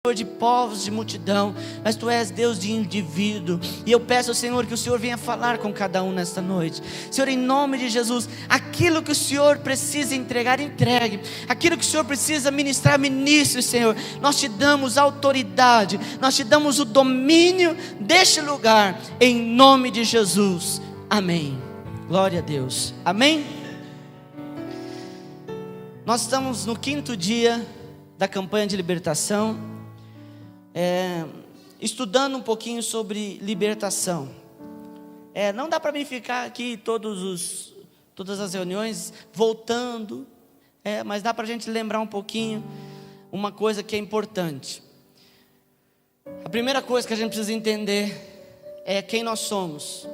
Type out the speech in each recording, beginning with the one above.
de povos, de multidão, mas Tu és Deus de indivíduo. E eu peço ao Senhor que o Senhor venha falar com cada um nesta noite. Senhor, em nome de Jesus, aquilo que o Senhor precisa entregar, entregue. Aquilo que o Senhor precisa ministrar, ministre, Senhor. Nós Te damos autoridade, nós Te damos o domínio deste lugar, em nome de Jesus. Amém. Glória a Deus. Amém. Nós estamos no 5º dia da campanha de libertação, estudando um pouquinho sobre libertação. Não dá para mim ficar aqui todas as reuniões voltando, mas dá para a gente lembrar um pouquinho uma coisa que é importante. A primeira coisa que a gente precisa entender é quem nós somos.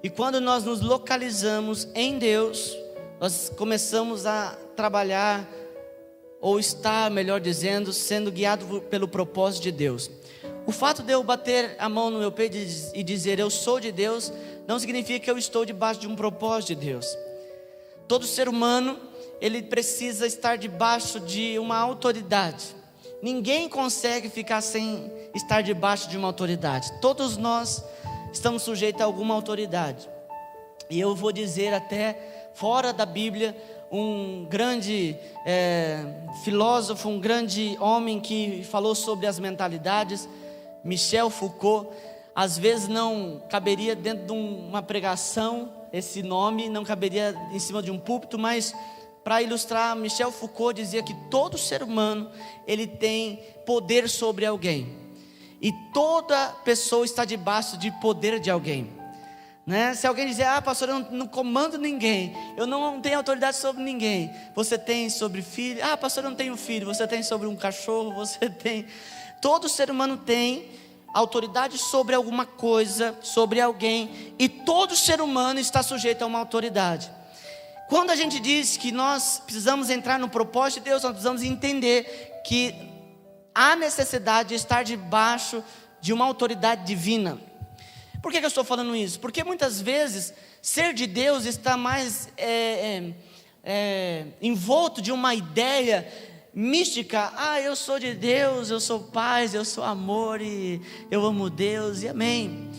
E quando nós nos localizamos em Deus, nós começamos a trabalhar, ou estar, melhor dizendo, sendo guiado pelo propósito de Deus. O fato de eu bater a mão no meu peito e dizer eu sou de Deus, não significa que eu estou debaixo de um propósito de Deus. Todo ser humano, ele precisa estar debaixo de uma autoridade. Ninguém consegue ficar sem estar debaixo de uma autoridade. Todos nós estamos sujeitos a alguma autoridade. E eu vou dizer até fora da Bíblia, um grande filósofo, um grande homem que falou sobre as mentalidades, Michel Foucault. Às vezes não caberia dentro de uma pregação, esse nome não caberia em cima de um púlpito, mas para ilustrar, Michel Foucault dizia que todo ser humano, ele tem poder sobre alguém, e toda pessoa está debaixo de poder de alguém. Se alguém dizer, pastor, eu não comando ninguém, eu não tenho autoridade sobre ninguém. Você tem sobre filho, pastor, eu não tenho filho. Você tem sobre um cachorro, você tem. Todo ser humano tem autoridade sobre alguma coisa, sobre alguém, e todo ser humano está sujeito a uma autoridade. Quando a gente diz que nós precisamos entrar no propósito de Deus, nós precisamos entender que há necessidade de estar debaixo de uma autoridade divina. Por que eu estou falando isso? Porque muitas vezes ser de Deus está mais envolto de uma ideia mística. Eu sou de Deus, eu sou paz, eu sou amor e eu amo Deus e amém.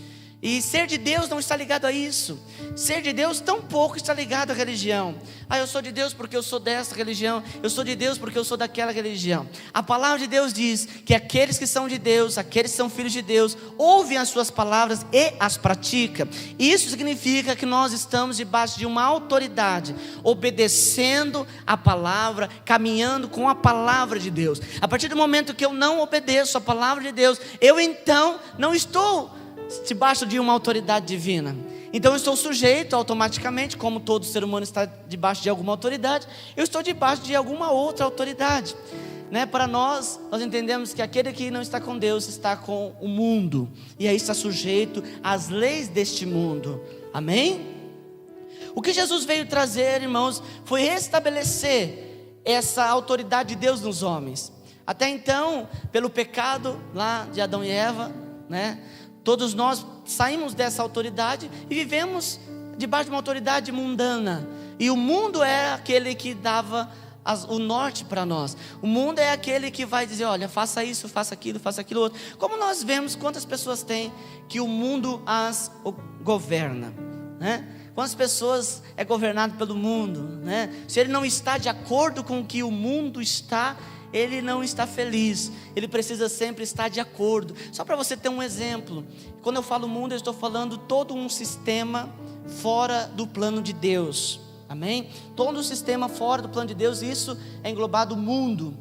E ser de Deus não está ligado a isso. Ser de Deus tampouco está ligado à religião. Eu sou de Deus porque eu sou dessa religião. Eu sou de Deus porque eu sou daquela religião. A palavra de Deus diz que aqueles que são de Deus, aqueles que são filhos de Deus, ouvem as suas palavras e as praticam. Isso significa que nós estamos debaixo de uma autoridade, obedecendo a palavra, caminhando com a palavra de Deus. A partir do momento que eu não obedeço a palavra de Deus, eu então não estou debaixo de uma autoridade divina. Então eu estou sujeito automaticamente, como todo ser humano está debaixo de alguma autoridade, eu estou debaixo de alguma outra autoridade. Para nós entendemos que aquele que não está com Deus está com o mundo, e aí está sujeito às leis deste mundo. Amém? O que Jesus veio trazer, irmãos, foi restabelecer essa autoridade de Deus nos homens. Até então, pelo pecado lá de Adão e Eva, todos nós saímos dessa autoridade e vivemos debaixo de uma autoridade mundana. E o mundo é aquele que dava o norte para nós. O mundo é aquele que vai dizer, olha, faça isso, faça aquilo outro. Como nós vemos quantas pessoas tem que o mundo as governa, Quantas pessoas é governado pelo mundo, Se ele não está de acordo com o que o mundo está, ele não está feliz. Ele precisa sempre estar de acordo. Só para você ter um exemplo, quando eu falo mundo, eu estou falando todo um sistema fora do plano de Deus. Amém? Todo um sistema fora do plano de Deus, isso é englobado o mundo.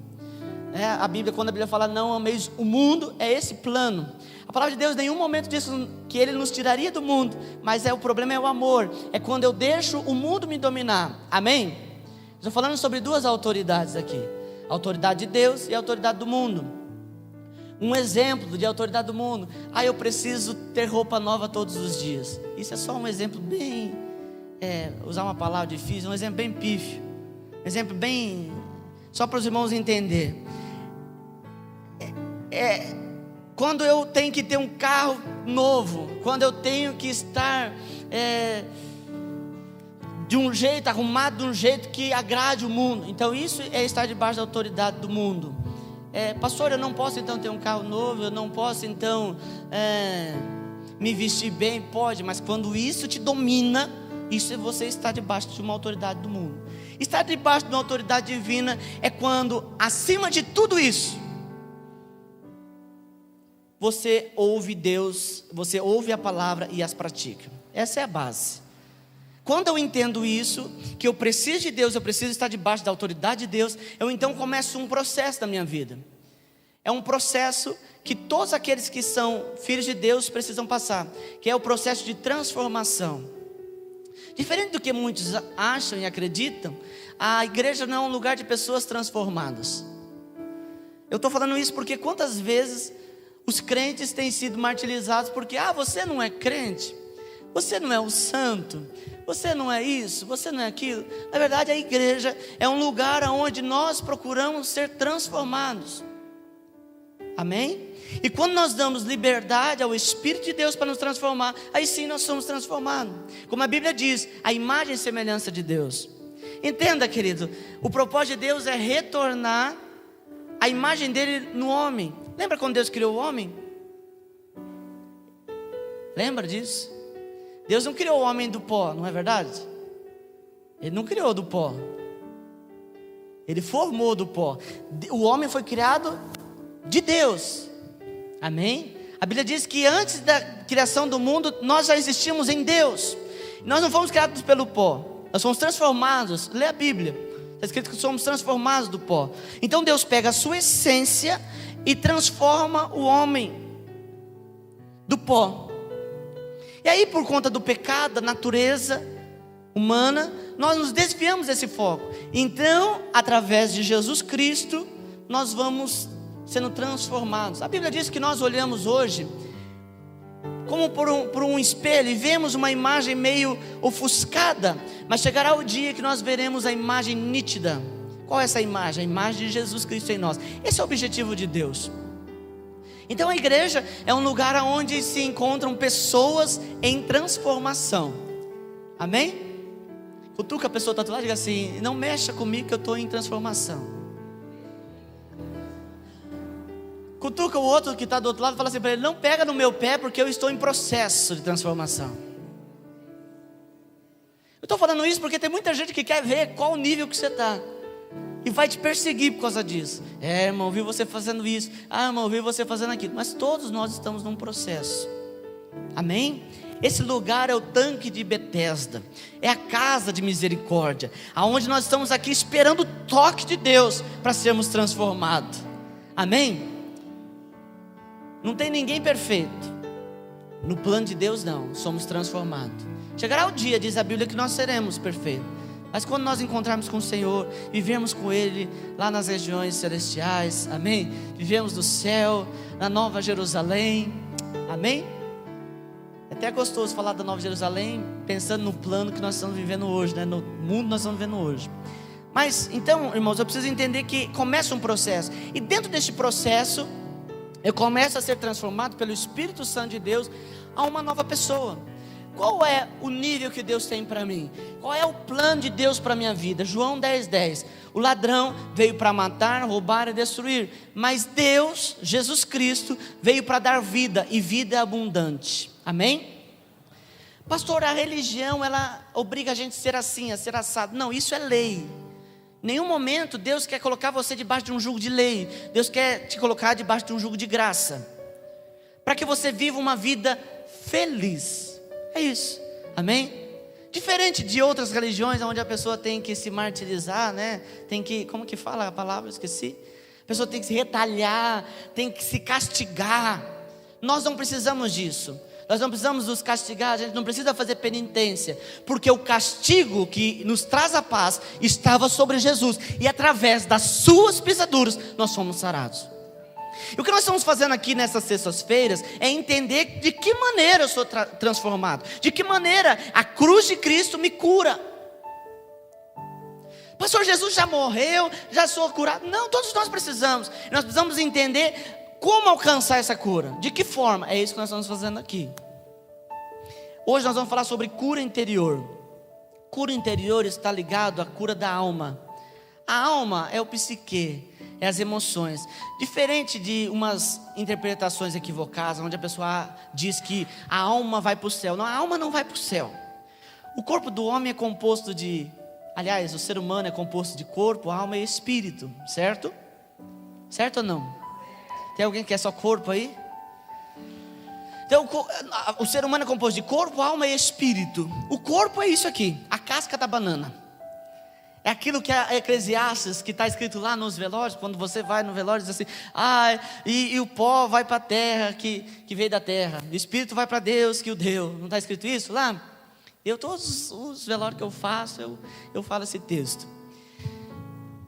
A Bíblia, quando a Bíblia fala não ameis o mundo, é esse plano. A palavra de Deus em nenhum momento diz que Ele nos tiraria do mundo, mas o problema é o amor. É quando eu deixo o mundo me dominar. Amém? Estou falando sobre duas autoridades aqui: a autoridade de Deus e a autoridade do mundo. Um exemplo de autoridade do mundo: eu preciso ter roupa nova todos os dias. Isso é só um exemplo bem, usar uma palavra difícil, um exemplo bem pífio, um exemplo bem, só para os irmãos entenderem. Quando eu tenho que ter um carro novo, quando eu tenho que estar de um jeito, arrumado de um jeito que agrade o mundo. Então isso é estar debaixo da autoridade do mundo. pastor, eu não posso então ter um carro novo, eu não posso então me vestir bem. Pode, mas quando isso te domina, isso é você estar debaixo de uma autoridade do mundo. Estar debaixo de uma autoridade divina é quando, acima de tudo isso, você ouve Deus, você ouve a palavra e as pratica. Essa é a base. Quando eu entendo isso, que eu preciso de Deus, eu preciso estar debaixo da autoridade de Deus, eu então começo um processo na minha vida. É um processo que todos aqueles que são filhos de Deus precisam passar, que é o processo de transformação. Diferente do que muitos acham e acreditam, a igreja não é um lugar de pessoas transformadas. Eu estou falando isso porque quantas vezes os crentes têm sido martirizados porque, você não é crente, você não é o santo, você não é isso, você não é aquilo. Na verdade, a igreja é um lugar onde nós procuramos ser transformados. Amém? E quando nós damos liberdade ao Espírito de Deus para nos transformar, aí sim nós somos transformados. Como a Bíblia diz, a imagem e semelhança de Deus. Entenda, querido, o propósito de Deus é retornar a imagem dele no homem. Lembra quando Deus criou o homem? Lembra disso? Deus não criou o homem do pó, não é verdade? Ele não criou do pó. Ele formou do pó. O homem foi criado de Deus. Amém? A Bíblia diz que antes da criação do mundo, nós já existíamos em Deus. Nós não fomos criados pelo pó, nós fomos transformados. Lê a Bíblia, está escrito que somos transformados do pó. Então Deus pega a sua essência e transforma o homem do pó. E aí, por conta do pecado, da natureza humana, nós nos desviamos desse foco. Então, através de Jesus Cristo, nós vamos sendo transformados. A Bíblia diz que nós olhamos hoje como por um espelho e vemos uma imagem meio ofuscada, mas chegará o dia que nós veremos a imagem nítida. Qual é essa imagem? A imagem de Jesus Cristo em nós. Esse é o objetivo de Deus. Então a igreja é um lugar onde se encontram pessoas em transformação. Amém? Cutuca a pessoa do outro lado e diga assim: não mexa comigo que eu estou em transformação. Cutuca o outro que está do outro lado e fala assim para ele: não pega no meu pé porque eu estou em processo de transformação. Eu estou falando isso porque tem muita gente que quer ver qual nível que você está e vai te perseguir por causa disso. Irmão, vi você fazendo isso. Irmão, vi você fazendo aquilo. Mas todos nós estamos num processo. Amém? Esse lugar é o tanque de Betesda, é a casa de misericórdia, aonde nós estamos aqui esperando o toque de Deus para sermos transformados. Amém? Não tem ninguém perfeito. No plano de Deus não, somos transformados. Chegará o dia, diz a Bíblia, que nós seremos perfeitos. Mas quando nós encontrarmos com o Senhor, vivemos com Ele lá nas regiões celestiais, amém? Vivemos no céu, na Nova Jerusalém, amém? É até gostoso falar da Nova Jerusalém, pensando no plano que nós estamos vivendo hoje, né? No mundo que nós estamos vivendo hoje. Mas então, irmãos, eu preciso entender que começa um processo, e dentro deste processo, eu começo a ser transformado pelo Espírito Santo de Deus a uma nova pessoa. Qual é o nível que Deus tem para mim? Qual é o plano de Deus para a minha vida? João 10:10. O ladrão veio para matar, roubar e destruir, mas Deus, Jesus Cristo, veio para dar vida, e vida abundante. Amém? Pastor, a religião, ela obriga a gente a ser assim, a ser assado. Não, isso é lei. Em nenhum momento Deus quer colocar você debaixo de um jugo de lei. Deus quer te colocar debaixo de um jugo de graça, para que você viva uma vida feliz. É isso, amém? Diferente de outras religiões, onde a pessoa tem que se martirizar, né? Tem que, como que fala a palavra? Eu esqueci. A pessoa tem que se retalhar, tem que se castigar. Nós não precisamos disso. Nós não precisamos nos castigar, a gente não precisa fazer penitência, porque o castigo que nos traz a paz estava sobre Jesus, e através das suas pisaduras nós fomos sarados. E o que nós estamos fazendo aqui nessas sextas-feiras é entender de que maneira eu sou transformado, de que maneira a cruz de Cristo me cura. Pastor, Jesus já morreu, já sou curado. Não, todos nós precisamos. Nós precisamos entender como alcançar essa cura, de que forma. É isso que nós estamos fazendo aqui. Hoje nós vamos falar sobre cura interior. Cura interior está ligado à cura da alma. A alma é o psique, é as emoções. Diferente de umas interpretações equivocadas, onde a pessoa diz que a alma vai para o céu. Não, a alma não vai para o céu. O corpo do homem é composto de... Aliás, o ser humano é composto de corpo, alma e espírito, certo? Certo ou não? Tem alguém que é só corpo aí? Então, o ser humano é composto de corpo, alma e espírito. O corpo é isso aqui, a casca da banana. É aquilo que a Eclesiastes, que está escrito lá nos velórios, quando você vai no velório, diz assim: e o pó vai para a terra, que veio da terra, o espírito vai para Deus, que o deu. Não está escrito isso lá? Todos os velórios que eu faço, eu falo esse texto.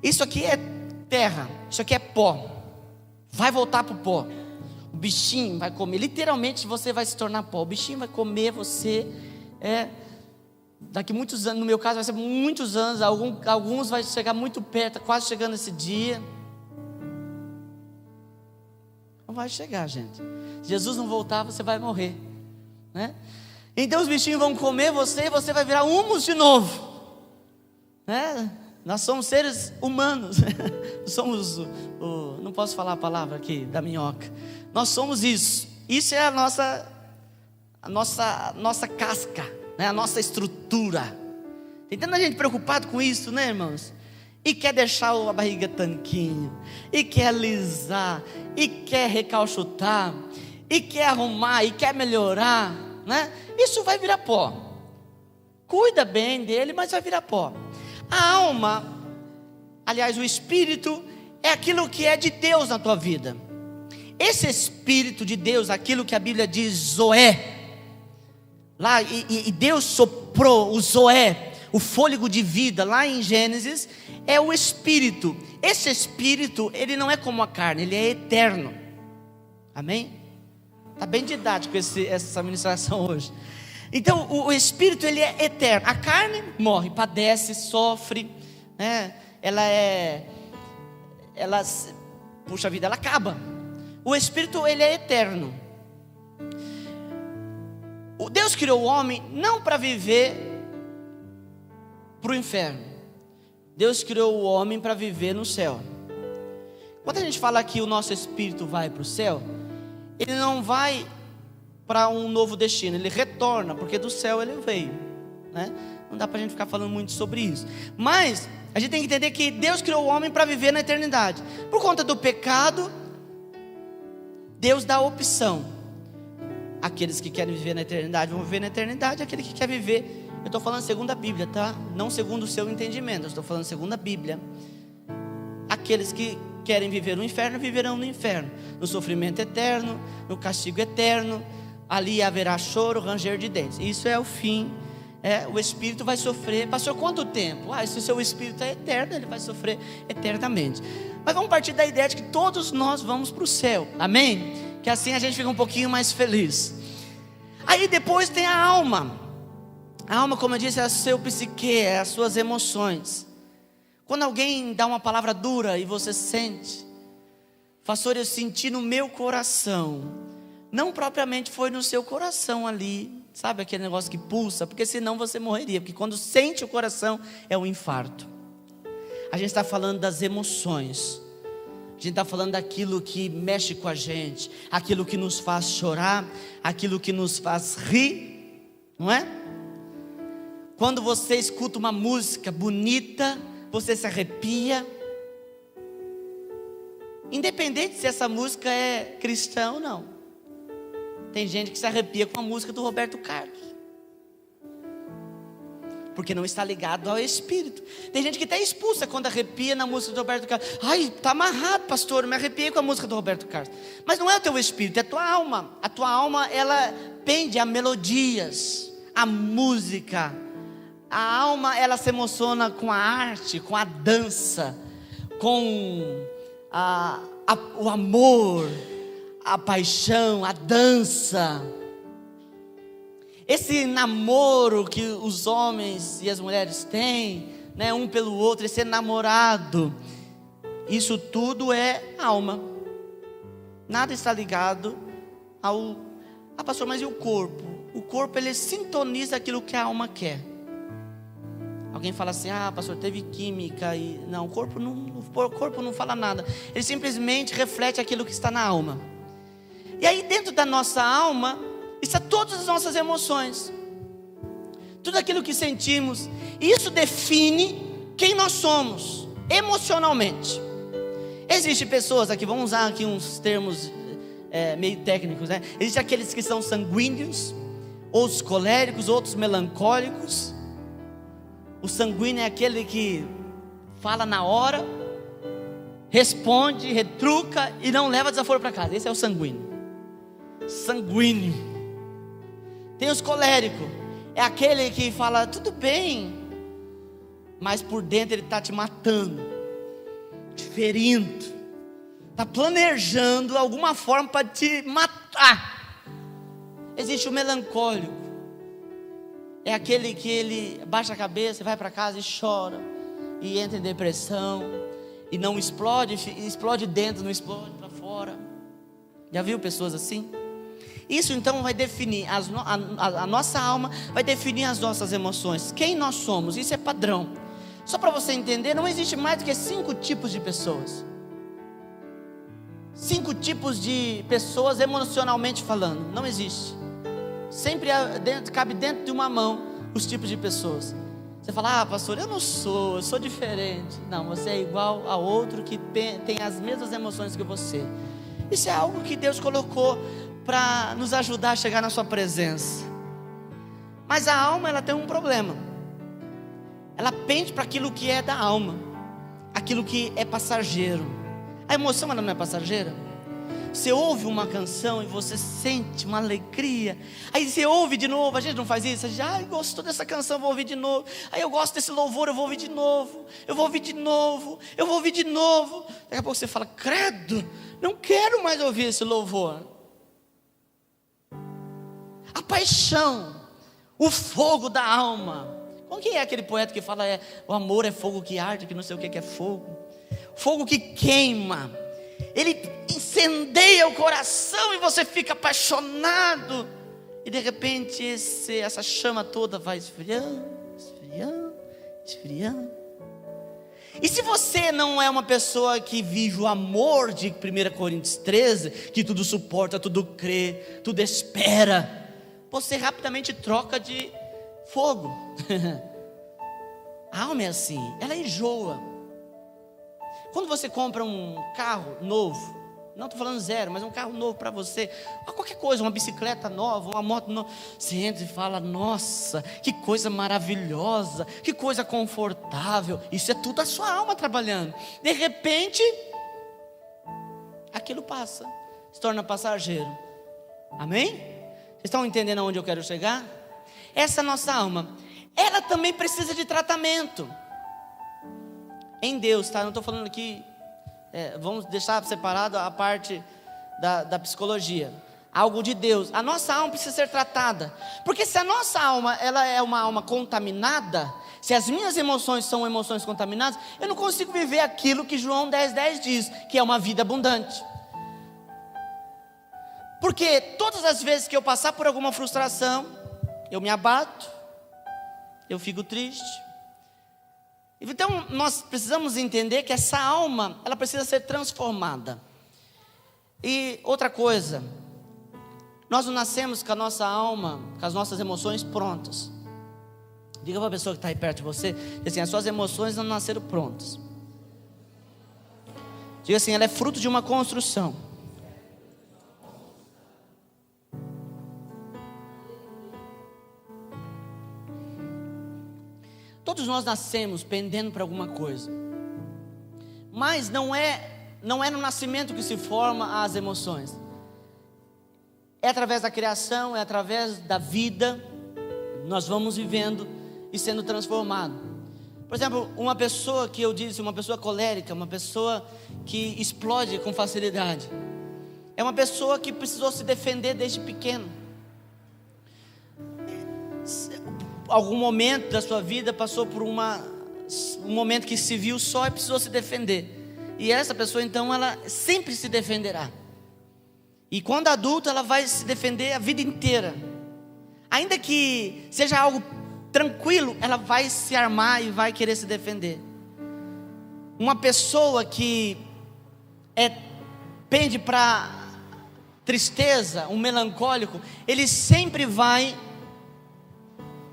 Isso aqui é terra, isso aqui é pó. Vai voltar para o pó. O bichinho vai comer, literalmente você vai se tornar pó. O bichinho vai comer você, daqui muitos anos, no meu caso vai ser muitos anos, alguns vai chegar muito perto, quase chegando esse dia. Não vai chegar, gente. Se Jesus não voltar, você vai morrer, né? Então os bichinhos vão comer você e você vai virar humus de novo, né? Nós somos seres humanos. Somos não posso falar a palavra aqui da minhoca. Nós somos isso. Isso é a nossa casca, né? A nossa estrutura. Tem tanta gente preocupada com isso, né, irmãos? E quer deixar a barriga tanquinho, e quer alisar, e quer recalchutar, e quer arrumar, e quer melhorar, né? Isso vai virar pó. Cuida bem dele, mas vai virar pó. A alma, aliás, o espírito, é aquilo que é de Deus na tua vida. Esse espírito de Deus, aquilo que a Bíblia diz Zoé, lá, e Deus soprou o Zoé, o fôlego de vida, lá em Gênesis, é o espírito. Esse espírito, ele não é como a carne, ele é eterno. Amém? Está bem didático essa ministração hoje. Então o espírito, ele é eterno. A carne morre, padece, sofre, né? Puxa vida, ela acaba. O espírito, ele é eterno. O Deus criou o homem não para viver para o inferno. Deus criou o homem para viver no céu. Quando a gente fala que o nosso espírito vai para o céu, ele não vai para um novo destino, ele retorna, porque do céu ele veio, né? Não dá para a gente ficar falando muito sobre isso, mas a gente tem que entender que Deus criou o homem para viver na eternidade. Por conta do pecado, Deus dá a opção. Aqueles que querem viver na eternidade vão viver na eternidade, aquele que quer viver, eu estou falando segundo a Bíblia, tá? Não segundo o seu entendimento, eu estou falando segundo a Bíblia. Aqueles que querem viver no inferno, viverão no inferno, no sofrimento eterno, no castigo eterno. Ali haverá choro, ranger de dentes. Isso é o fim. O espírito vai sofrer. Pastor, quanto tempo? Se o seu espírito é eterno, ele vai sofrer eternamente. Mas vamos partir da ideia de que todos nós vamos para o céu. Amém? Que assim a gente fica um pouquinho mais feliz. Aí depois tem a alma. A alma, como eu disse, é o seu psique, é as suas emoções. Quando alguém dá uma palavra dura e você sente: pastor, eu senti no meu coração. Não propriamente foi no seu coração ali, sabe aquele negócio que pulsa? Porque senão você morreria, porque quando sente o coração é um infarto. A gente está falando das emoções. A gente está falando daquilo que mexe com a gente, aquilo que nos faz chorar, aquilo que nos faz rir, não é? Quando você escuta uma música bonita, você se arrepia, independente se essa música é cristã ou não. Tem gente que se arrepia com a música do Roberto Carlos, porque não está ligado ao espírito. Tem gente que até expulsa quando arrepia na música do Roberto Carlos. Está amarrado, pastor, eu me arrepiei com a música do Roberto Carlos. Mas não é o teu espírito, é a tua alma. A tua alma, ela pende a melodias, a música. A alma, ela se emociona com a arte, com a dança, com o amor, a paixão, a dança. Esse namoro que os homens e as mulheres têm, né, um pelo outro, esse namorado, isso tudo é alma. Nada está ligado ao... pastor, mas e o corpo? O corpo, ele sintoniza aquilo que a alma quer. Alguém fala assim: ah, pastor, teve química. Não, o corpo não fala nada. Ele simplesmente reflete aquilo que está na alma. E aí dentro da nossa alma está todas as nossas emoções, tudo aquilo que sentimos. Isso define quem nós somos emocionalmente. Existem pessoas aqui, vamos usar aqui uns termos meio técnicos, né? Existem aqueles que são sanguíneos, outros coléricos, outros melancólicos. O sanguíneo é aquele que fala na hora, responde, retruca e não leva desaforo para casa. Esse é o sanguíneo. Sanguíneo. Tem os coléricos, é aquele que fala tudo bem, mas por dentro ele está te matando, te ferindo, está planejando alguma forma para te matar. Existe o melancólico, é aquele que ele baixa a cabeça, vai para casa e chora, e entra em depressão, e não explode, explode dentro, não explode para fora. Já viu pessoas assim? Isso então vai definir, a nossa alma vai definir as nossas emoções, quem nós somos. Isso é padrão. Só para você entender, não existe mais do que 5 tipos de pessoas. 5 tipos de pessoas emocionalmente falando, não existe. Sempre cabe dentro de uma mão os tipos de pessoas. Você fala: ah, pastor, eu sou diferente. Não, você é igual a outro que tem as mesmas emoções que você. Isso é algo que Deus colocou para nos ajudar a chegar na sua presença. Mas a alma, ela tem um problema. Ela pende para aquilo que é da alma, aquilo que é passageiro. A emoção, ela não é passageira. Você ouve uma canção e você sente uma alegria, aí você ouve de novo. A gente não faz isso? A gente, gostou dessa canção, vou ouvir de novo. Aí eu gosto desse louvor, eu vou ouvir de novo. Eu vou ouvir de novo, eu vou ouvir de novo. Daqui a pouco você fala: credo, não quero mais ouvir esse louvor. A paixão, o fogo da alma. Quem é aquele poeta que fala o amor é fogo que arde, que não sei o que é fogo? Fogo que queima. Ele incendeia o coração e você fica apaixonado. E de repente essa chama toda vai esfriando, esfriando, esfriando. E se você não é uma pessoa que vive o amor de 1 Coríntios 13, que tudo suporta, tudo crê, tudo espera, você rapidamente troca de fogo. A alma é assim, ela enjoa. Quando você compra um carro novo, não estou falando zero, mas um carro novo para você, qualquer coisa, uma bicicleta nova, uma moto nova, você entra e fala: nossa, que coisa maravilhosa, que coisa confortável. Isso é tudo a sua alma trabalhando. De repente, aquilo passa, se torna passageiro. Amém? Vocês estão entendendo aonde eu quero chegar? Essa nossa alma, ela também precisa de tratamento em Deus, tá? Não estou falando aqui, vamos deixar separado a parte da psicologia. Algo de Deus. A nossa alma precisa ser tratada, porque se a nossa alma, ela é uma alma contaminada, se as minhas emoções são emoções contaminadas, eu não consigo viver aquilo que João 10:10 diz, que é uma vida abundante. Porque todas as vezes que eu passar por alguma frustração, eu me abato, eu fico triste. Então nós precisamos entender que essa alma, ela precisa ser transformada. E outra coisa, nós não nascemos com a nossa alma, com as nossas emoções prontas. Diga para a pessoa que está aí perto de você, assim: as suas emoções não nasceram prontas. Diga assim: ela é fruto de uma construção. Todos nós nascemos pendendo para alguma coisa, mas não é no nascimento que se forma as emoções. É através da criação, é através da vida, nós vamos vivendo e sendo transformado. Por exemplo, uma pessoa que eu disse, uma pessoa colérica, uma pessoa que explode com facilidade, é uma pessoa que precisou se defender desde pequeno. Algum momento da sua vida passou por um momento que se viu só e precisou se defender. E essa pessoa então, ela sempre se defenderá. E quando adulta, ela vai se defender a vida inteira. Ainda que seja algo tranquilo, ela vai se armar e vai querer se defender. Uma pessoa que pende para tristeza, um melancólico, ele sempre vai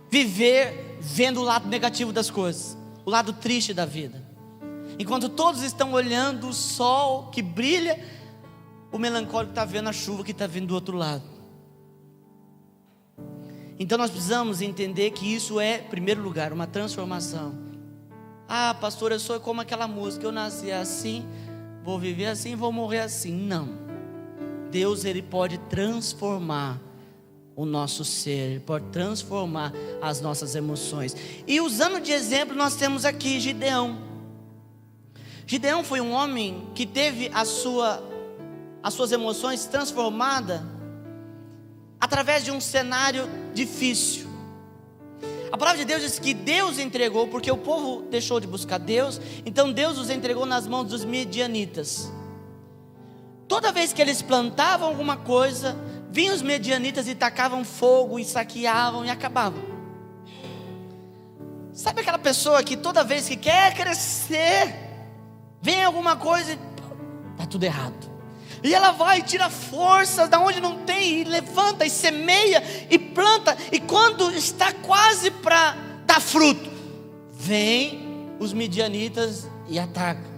viver vendo o lado negativo das coisas, o lado triste da vida. Enquanto todos estão olhando o sol que brilha, o melancólico está vendo a chuva que está vindo do outro lado. Então nós precisamos entender que isso é, em primeiro lugar, uma transformação. Ah, pastor, eu sou como aquela música, eu nasci assim, vou viver assim, vou morrer assim. Não. Deus, Ele pode transformar o nosso ser, Ele pode transformar as nossas emoções. E usando de exemplo, nós temos aqui Gideão. Gideão foi um homem que teve as suas emoções transformadas através de um cenário difícil. A palavra de Deus diz que Deus entregou, porque o povo deixou de buscar Deus, então Deus os entregou nas mãos dos medianitas. Toda vez que eles plantavam alguma coisa, vinham os medianitas e tacavam fogo, e saqueavam e acabavam. Sabe aquela pessoa que toda vez que quer crescer, vem alguma coisa e está tudo errado. E ela vai e tira forças da onde não tem, e levanta, e semeia, e planta, e quando está quase para dar fruto, vem os midianitas e atacam.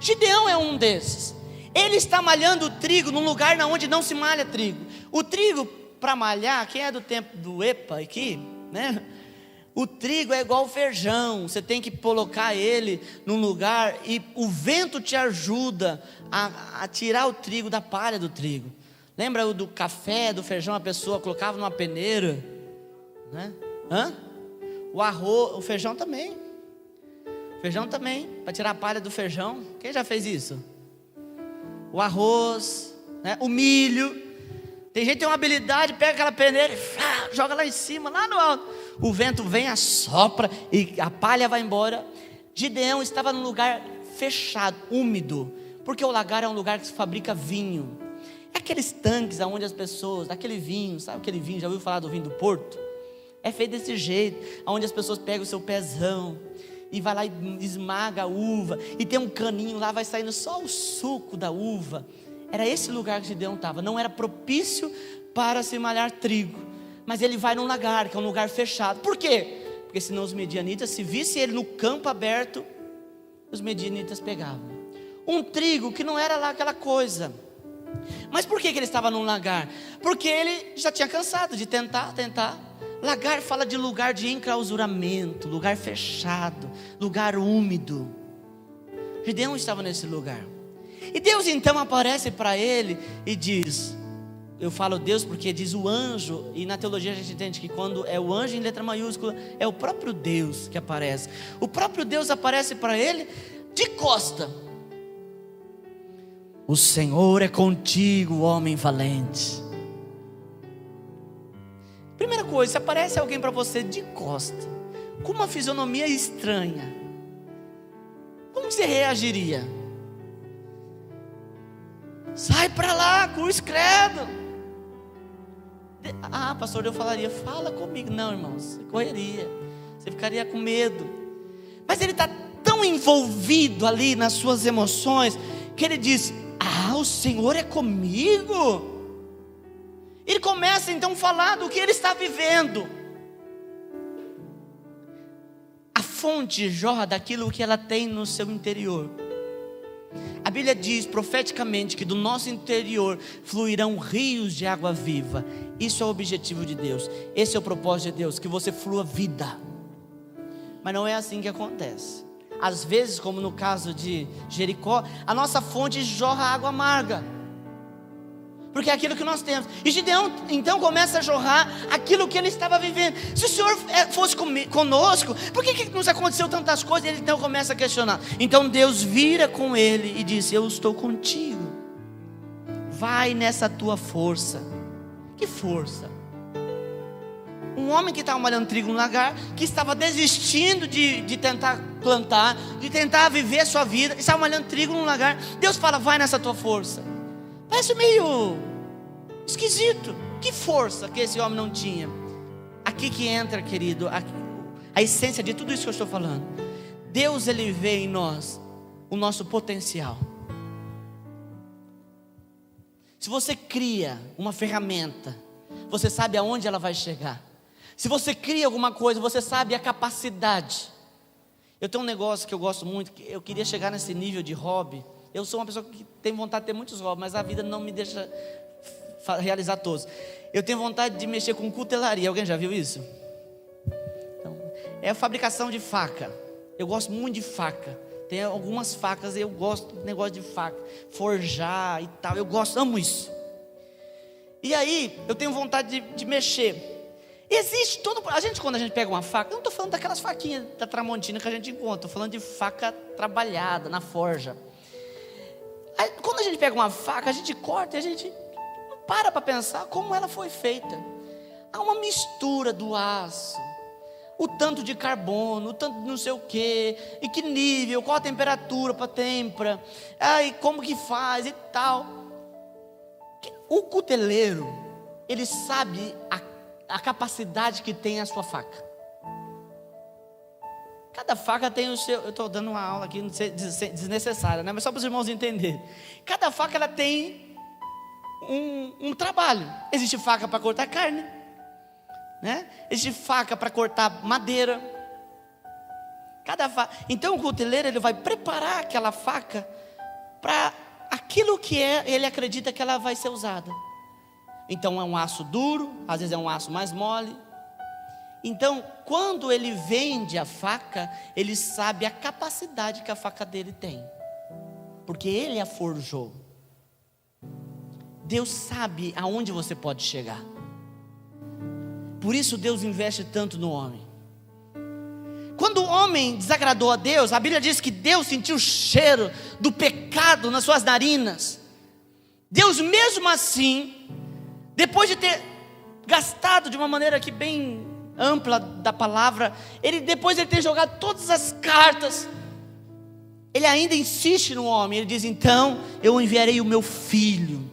Gideão é um desses. Ele está malhando o trigo num lugar onde não se malha trigo. O trigo, para malhar, quem é do tempo do EPA aqui, né? O trigo é igual o feijão, você tem que colocar ele num lugar e o vento te ajuda a tirar o trigo da palha do trigo. Lembra do café, do feijão, a pessoa colocava numa peneira, né? O arroz, o feijão também. Feijão também, para tirar a palha do feijão. Quem já fez isso? O arroz, né? O milho. Tem gente que tem uma habilidade, pega aquela peneira e joga lá em cima, lá no alto. O vento vem, assopra e a palha vai embora. Gideão estava num lugar fechado, úmido, porque o lagar é um lugar que se fabrica vinho. É aqueles tanques onde as pessoas, aquele vinho, sabe aquele vinho, já ouviu falar do vinho do Porto? É feito desse jeito, onde as pessoas pegam o seu pezão e vai lá e esmaga a uva, e tem um caninho lá, vai saindo só o suco da uva. Era esse lugar que Gideão estava. Não era propício para se malhar trigo, mas ele vai num lagar, que é um lugar fechado. Por quê? Porque senão os medianitas, se vissem ele no campo aberto, os medianitas pegavam um trigo que não era lá aquela coisa. Mas por que ele estava num lagar? Porque ele já tinha cansado de tentar. Lagar fala de lugar de enclausuramento, lugar fechado, lugar úmido. Gideão estava nesse lugar. E Deus então aparece para ele e diz, eu falo Deus porque diz o anjo, e na teologia a gente entende que quando é o anjo em letra maiúscula, é o próprio Deus que aparece. O próprio Deus aparece para ele de costa. O Senhor é contigo, homem valente. Primeira coisa, se aparece alguém para você de costa, com uma fisionomia estranha, como você reagiria? Sai para lá, cruz credo. Ah, pastor, eu falaria, fala comigo. Não, irmãos, você correria, você ficaria com medo. Mas ele está tão envolvido ali nas suas emoções, que ele diz, o Senhor é comigo. Ele começa então a falar do que ele está vivendo. A fonte jorra daquilo que ela tem no seu interior. A Bíblia diz profeticamente que do nosso interior fluirão rios de água viva. Isso é o objetivo de Deus. Esse é o propósito de Deus, que você flua vida. Mas não é assim que acontece. Às vezes, como no caso de Jericó, a nossa fonte jorra água amarga, porque é aquilo que nós temos. E Gideão então começa a jorrar aquilo que ele estava vivendo. Se o Senhor fosse conosco, por que nos aconteceu tantas coisas? Ele então começa a questionar. Então Deus vira com ele e diz, eu estou contigo, vai nessa tua força. Que força? Um homem que estava malhando trigo no lagar, que estava desistindo de tentar plantar, de tentar viver a sua vida, estava malhando trigo no lagar. Deus fala, vai nessa tua força. Parece meio esquisito. Que força que esse homem não tinha? aqui que entra, querido, a essência de tudo isso que eu estou falando. Deus, Ele vê em nós o nosso potencial. Se você cria uma ferramenta, você sabe aonde ela vai chegar. Se você cria alguma coisa, você sabe a capacidade. Eu tenho um negócio que eu gosto muito, que eu queria chegar nesse nível de hobby. Eu sou uma pessoa que tem vontade de ter muitos hobbies, mas a vida não me deixa realizar todos. Eu tenho vontade de mexer com cutelaria. Alguém já viu isso? Então, é a fabricação de faca. Eu gosto muito de faca. Tem algumas facas, eu gosto do negócio de faca, forjar e tal. Eu gosto, amo isso. E aí, eu tenho vontade de mexer. Existe todo. Quando a gente pega uma faca, eu não estou falando daquelas faquinhas da Tramontina que a gente encontra, estou falando de faca trabalhada na forja. Aí, quando a gente pega uma faca, a gente corta e a gente não para pensar como ela foi feita. Há uma mistura do aço, o tanto de carbono, o tanto de não sei o que, e que nível, qual a temperatura para tempera, aí como que faz e tal. O cuteleiro, ele sabe a capacidade que tem a sua faca. Cada faca tem o seu. Eu estou dando uma aula aqui, não sei, desnecessária, né? Mas só para os irmãos entenderem. Cada faca ela tem um trabalho. Existe faca para cortar carne, né? Existe faca para cortar madeira. Então o cuteleiro, ele vai preparar aquela faca para aquilo que ele acredita que ela vai ser usada. Então é um aço duro, às vezes é um aço mais mole. Então, quando ele vende a faca, ele sabe a capacidade que a faca dele tem, porque ele a forjou. Deus sabe aonde você pode chegar. Por isso Deus investe tanto no homem. Quando o homem desagradou a Deus, a Bíblia diz que Deus sentiu o cheiro do pecado nas suas narinas. Deus mesmo assim, depois de ter gastado de uma maneira aqui bem ampla da palavra, depois de ter jogado todas as cartas, ele ainda insiste no homem. Ele diz: então eu enviarei o meu filho.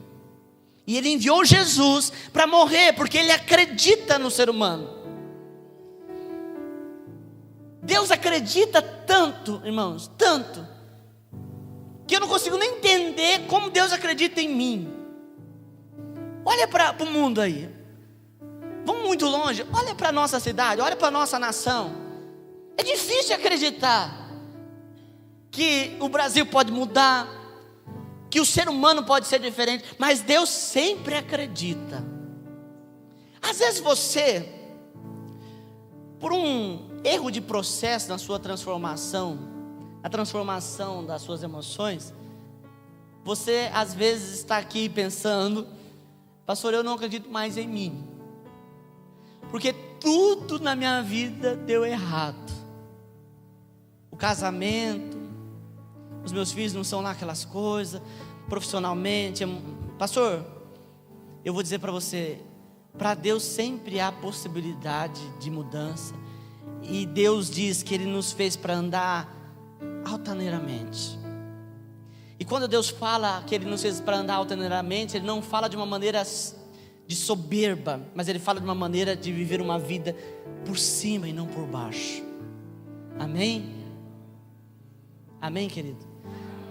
E ele enviou Jesus para morrer, porque ele acredita no ser humano. Deus acredita tanto, irmãos, tanto, que eu não consigo nem entender como Deus acredita em mim. Olha para o mundo aí, vamos muito longe, olha para a nossa cidade, olha para a nossa nação. É difícil acreditar que o Brasil pode mudar, que o ser humano pode ser diferente, mas Deus sempre acredita. Às vezes você, por um erro de processo na sua transformação, a transformação das suas emoções, você às vezes está aqui pensando: pastor, eu não acredito mais em mim, porque tudo na minha vida deu errado. O casamento, os meus filhos não são lá aquelas coisas, profissionalmente. Pastor, eu vou dizer para você, para Deus sempre há possibilidade de mudança. E Deus diz que Ele nos fez para andar altaneiramente. E quando Deus fala que Ele nos fez para andar altaneiramente, Ele não fala de uma maneira de soberba, mas Ele fala de uma maneira de viver uma vida por cima e não por baixo. Amém? Amém, querido?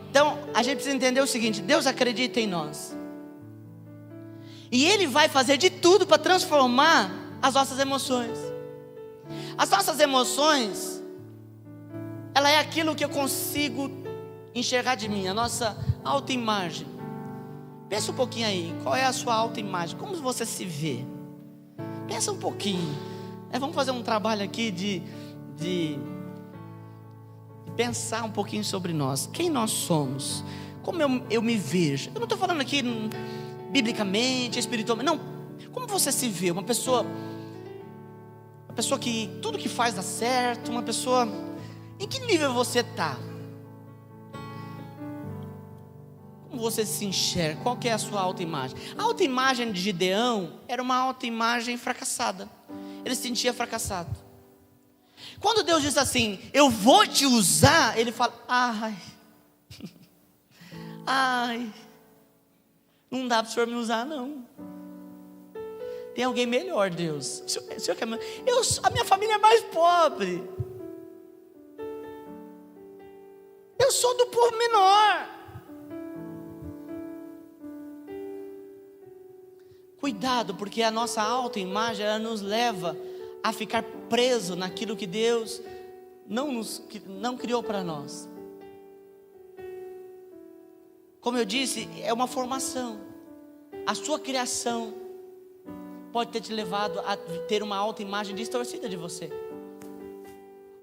Então, a gente precisa entender o seguinte: Deus acredita em nós, e Ele vai fazer de tudo para transformar as nossas emoções. As nossas emoções, ela é aquilo que eu consigo enxergar de mim, a nossa autoimagem. Pensa um pouquinho aí, qual é a sua autoimagem? Como você se vê? Pensa um pouquinho. Vamos fazer um trabalho aqui de pensar um pouquinho sobre nós. Quem nós somos? Como eu me vejo? Eu não estou falando aqui biblicamente, espiritualmente. Não, como você se vê? Uma pessoa que tudo que faz dá certo. Uma pessoa, em que nível você está? Como você se enxerga? Qual que é a sua autoimagem? A autoimagem de Gideão era uma autoimagem fracassada. Ele se sentia fracassado. Quando Deus diz assim: eu vou te usar, ele fala: ai, não dá para o Senhor me usar não. Tem alguém melhor, Deus. O Senhor quer... a minha família é mais pobre. Eu sou do povo menor. Cuidado, porque a nossa autoimagem, ela nos leva a ficar preso naquilo que Deus não criou para nós. Como eu disse, é uma formação. A sua criação pode ter te levado a ter uma autoimagem distorcida de você.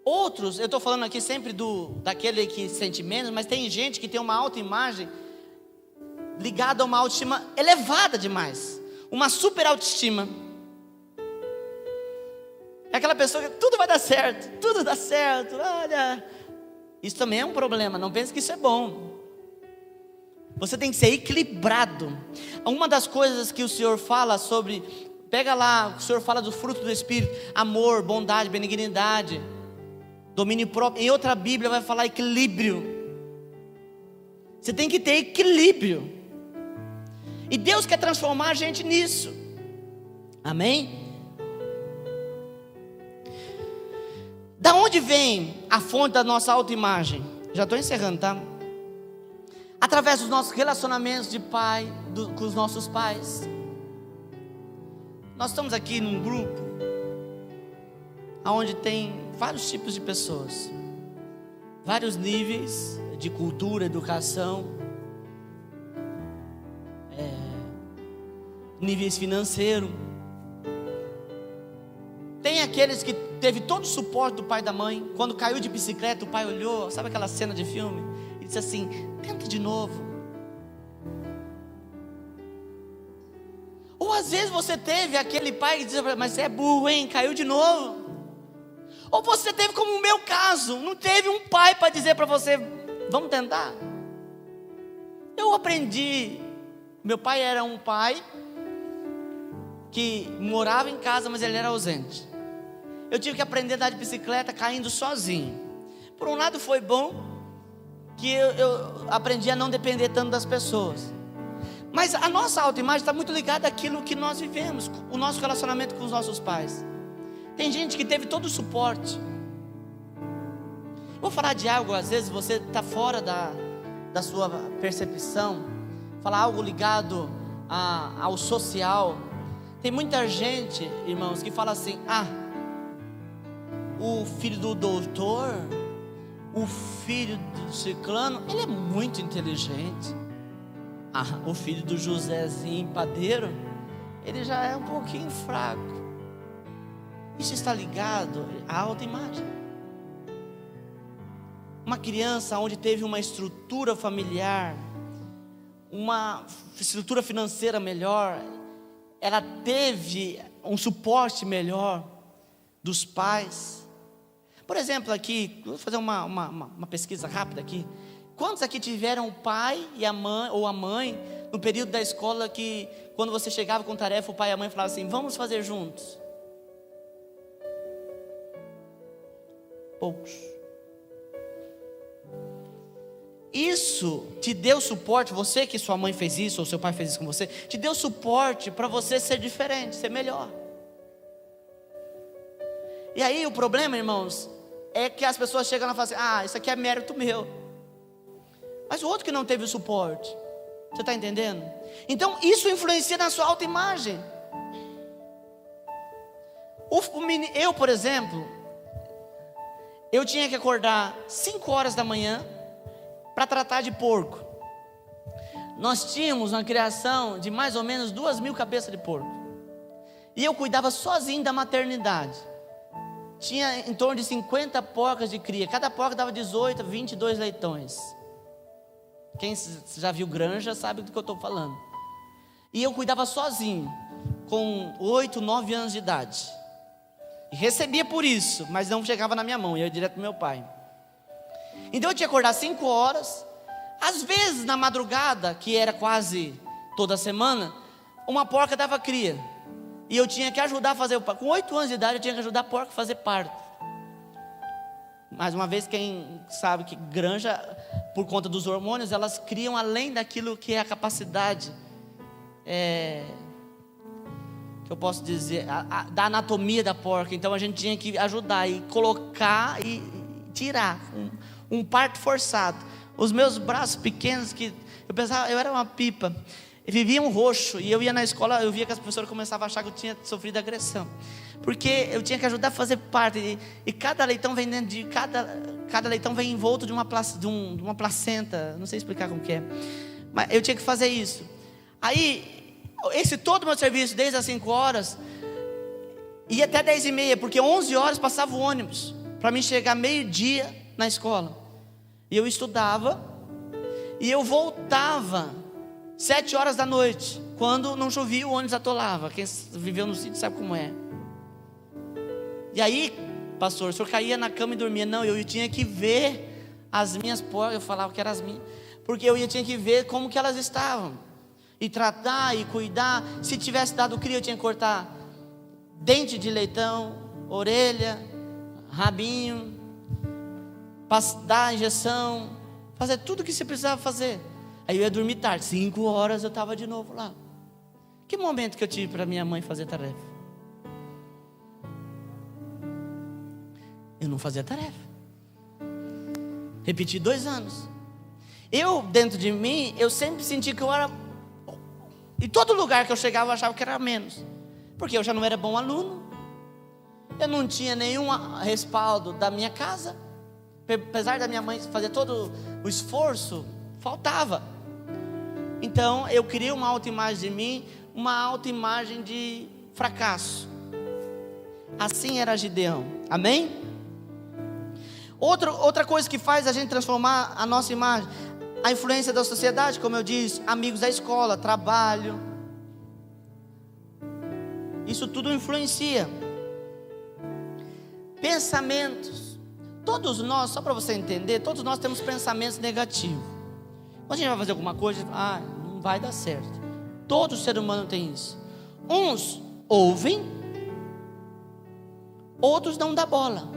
Outros, eu estou falando aqui sempre daquele que sente menos, mas tem gente que tem uma autoimagem ligada a uma autoestima elevada demais. Uma super autoestima. É aquela pessoa que tudo vai dar certo, tudo dá certo, olha. Isso também é um problema, não pense que isso é bom. Você tem que ser equilibrado. Uma das coisas que o Senhor fala sobre, pega lá, o Senhor fala do fruto do Espírito: amor, bondade, benignidade, domínio próprio. Em outra Bíblia vai falar equilíbrio. Você tem que ter equilíbrio. E Deus quer transformar a gente nisso. Amém? Da onde vem a fonte da nossa autoimagem? Já estou encerrando, tá? Através dos nossos relacionamentos de pai, com os nossos pais. Nós estamos aqui num grupo onde tem vários tipos de pessoas, vários níveis de cultura, educação, níveis financeiros. Tem aqueles que teve todo o suporte do pai e da mãe. Quando caiu de bicicleta, o pai olhou, sabe aquela cena de filme? E disse assim: tenta de novo. Ou às vezes você teve aquele pai que dizia: mas você é burro, hein? Caiu de novo. Ou você teve, como o meu caso, não teve um pai para dizer para você: vamos tentar. Eu aprendi. Meu pai era um pai que morava em casa, mas ele era ausente. Eu tive que aprender a andar de bicicleta caindo sozinho. Por um lado foi bom, que eu aprendi a não depender tanto das pessoas. Mas a nossa autoimagem está muito ligada àquilo que nós vivemos, o nosso relacionamento com os nossos pais. Tem gente que teve todo o suporte. Vou falar de algo, às vezes você está fora da sua percepção. Falar algo ligado ao social. Tem muita gente, irmãos, que fala assim: o filho do doutor, o filho do ciclano, ele é muito inteligente. O filho do Josézinho padeiro, ele já é um pouquinho fraco. Isso está ligado à autoimagem. Uma criança onde teve uma estrutura familiar, uma estrutura financeira melhor, ela teve um suporte melhor dos pais. Por exemplo, aqui, vou fazer uma pesquisa rápida aqui. Quantos aqui tiveram o pai e a mãe, ou a mãe, no período da escola, que quando você chegava com tarefa, o pai e a mãe falavam assim: vamos fazer juntos? Poucos. Isso te deu suporte, você que sua mãe fez isso, ou seu pai fez isso com você, te deu suporte para você ser diferente, ser melhor. E aí o problema, irmãos, é que as pessoas chegam e falam assim: isso aqui é mérito meu. Mas o outro que não teve o suporte, você está entendendo? Então isso influencia na sua autoimagem. Eu, por exemplo, eu tinha que acordar 5 horas da manhã para tratar de porco. Nós tínhamos uma criação de mais ou menos 2.000 cabeças de porco. E eu cuidava sozinho da maternidade. Tinha em torno de 50 porcas de cria. Cada porca dava 18 a 22 leitões. Quem já viu granja sabe do que eu estou falando. E eu cuidava sozinho, com 8, 9 anos de idade. E recebia por isso, mas não chegava na minha mão, ia direto para meu pai. Então eu tinha que acordar 5 horas. Às vezes na madrugada, que era quase toda semana, uma porca dava cria. E eu tinha que ajudar a fazer o parto. Com 8 anos de idade eu tinha que ajudar a porca a fazer parto. Mais uma vez, quem sabe que granja, por conta dos hormônios, elas criam além daquilo que é a capacidade que eu posso dizer, da anatomia da porca. Então a gente tinha que ajudar e colocar e tirar um parto forçado. Os meus braços pequenos, que eu pensava, eu era uma pipa, viviam roxo, e eu ia na escola, eu via que as professoras começavam a achar que eu tinha sofrido agressão, porque eu tinha que ajudar a fazer parte, e cada leitão vem dentro de cada leitão vem envolto de uma placenta, não sei explicar como que é, mas eu tinha que fazer isso. Aí, esse todo o meu serviço, desde as 5 horas, ia até 10h30, porque 11 horas passava o ônibus, para mim chegar meio-dia na escola, e eu estudava, e eu voltava 7 horas da noite, quando não chovia, o ônibus atolava. Quem viveu no sítio sabe como é. E aí, pastor, o senhor caía na cama e dormia? Não, eu tinha que ver as minhas porcas. Eu falava que eram as minhas, porque eu tinha que ver como que elas estavam, e tratar, e cuidar. Se tivesse dado cria, eu tinha que cortar dente de leitão, orelha, rabinho, dar injeção, fazer tudo o que você precisava fazer. Aí eu ia dormir tarde, 5 horas eu estava de novo lá. Que momento que eu tive para minha mãe fazer tarefa? Eu não fazia tarefa. Repeti 2 anos. Eu, dentro de mim, eu sempre senti que eu era... Em todo lugar que eu chegava, eu achava que era menos. Porque eu já não era bom aluno. Eu não tinha nenhum respaldo da minha casa. Apesar da minha mãe fazer todo o esforço, faltava. Então eu criei uma autoimagem de mim, uma autoimagem de fracasso. Assim era Gideão, amém? Outra coisa que faz a gente transformar a nossa imagem, a influência da sociedade, como eu disse, amigos da escola, trabalho, isso tudo influencia. Pensamentos, todos nós, só para você entender, todos nós temos pensamentos negativos. Quando a gente vai fazer alguma coisa, não vai dar certo. Todo ser humano tem isso. Uns ouvem, outros não dão bola.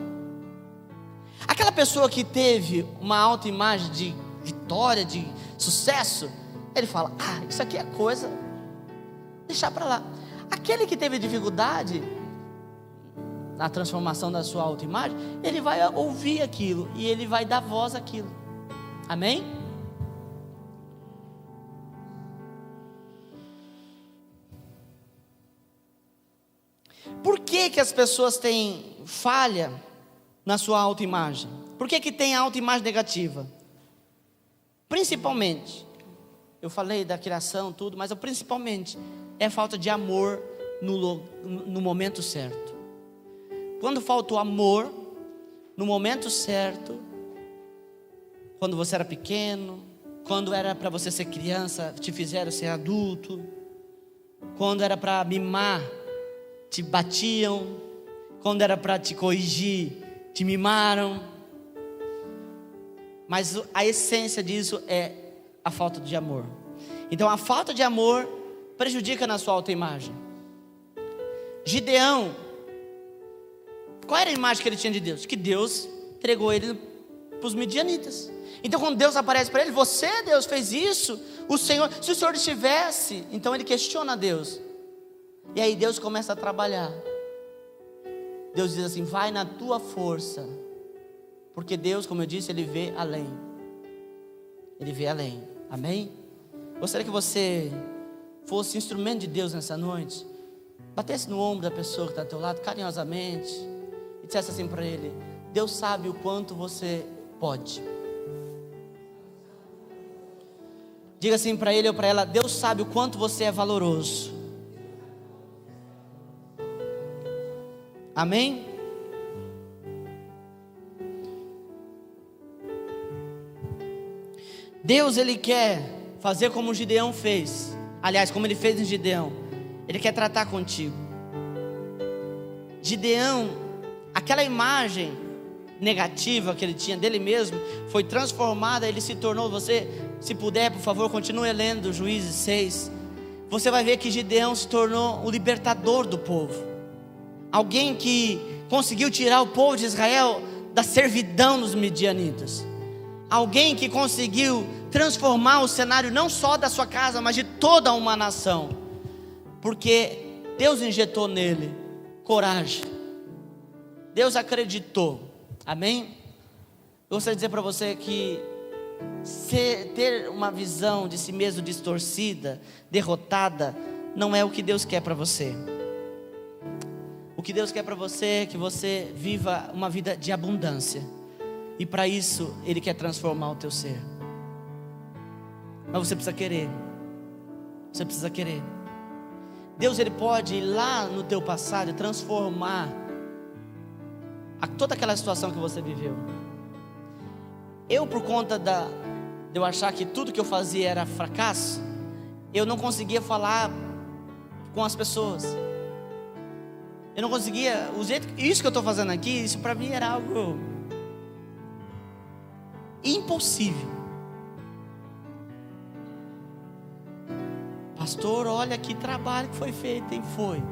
Aquela pessoa que teve uma autoimagem de vitória, de sucesso, ele fala, isso aqui é coisa, deixar para lá. Aquele que teve dificuldade na transformação da sua autoimagem, ele vai ouvir aquilo e ele vai dar voz àquilo. Amém? Por que as pessoas têm falha na sua autoimagem? Por que tem autoimagem negativa? Principalmente, eu falei da criação, tudo, mas principalmente é falta de amor no momento certo. Quando falta o amor no momento certo, quando você era pequeno, quando era para você ser criança, te fizeram ser adulto, quando era para mimar, te batiam, quando era para te corrigir, te mimaram. Mas a essência disso é a falta de amor. Então a falta de amor prejudica na sua autoimagem. Gideão, qual era a imagem que ele tinha de Deus? Que Deus entregou ele para os midianitas. Então quando Deus aparece para ele, você, Deus, fez isso? O Senhor, se o Senhor estivesse, então ele questiona Deus. E aí Deus começa a trabalhar. Deus diz assim, vai na tua força. Porque Deus, como eu disse, Ele vê além. Ele vê além, amém? Gostaria que você fosse instrumento de Deus nessa noite. Batesse no ombro da pessoa que está ao teu lado, carinhosamente, e dissesse assim para ele, Deus sabe o quanto você pode. Diga assim para ele ou para ela, Deus sabe o quanto você é valoroso. Amém? Deus, Ele quer fazer como o Gideão fez. Aliás, como Ele fez em Gideão. Ele quer tratar contigo. Gideão, aquela imagem negativa que ele tinha dele mesmo, foi transformada, ele se tornou, você, se puder, por favor, continue lendo Juízes 6. Você vai ver que Gideão se tornou o libertador do povo. Alguém que conseguiu tirar o povo de Israel da servidão dos midianitas. Alguém que conseguiu transformar o cenário não só da sua casa, mas de toda uma nação. Porque Deus injetou nele coragem. Deus acreditou. Amém? Eu gostaria de dizer para você que ter uma visão de si mesmo distorcida, derrotada, não é o que Deus quer para você. O que Deus quer para você é que você viva uma vida de abundância. E para isso Ele quer transformar o teu ser. Mas você precisa querer. Você precisa querer. Deus, Ele pode ir lá no teu passado e transformar toda aquela situação que você viveu. Eu, por conta de eu achar que tudo que eu fazia era fracasso, eu não conseguia falar com as pessoas. Eu não conseguia, isso que eu estou fazendo aqui, isso para mim era algo impossível. Pastor, olha que trabalho que foi feito, hein? Foi.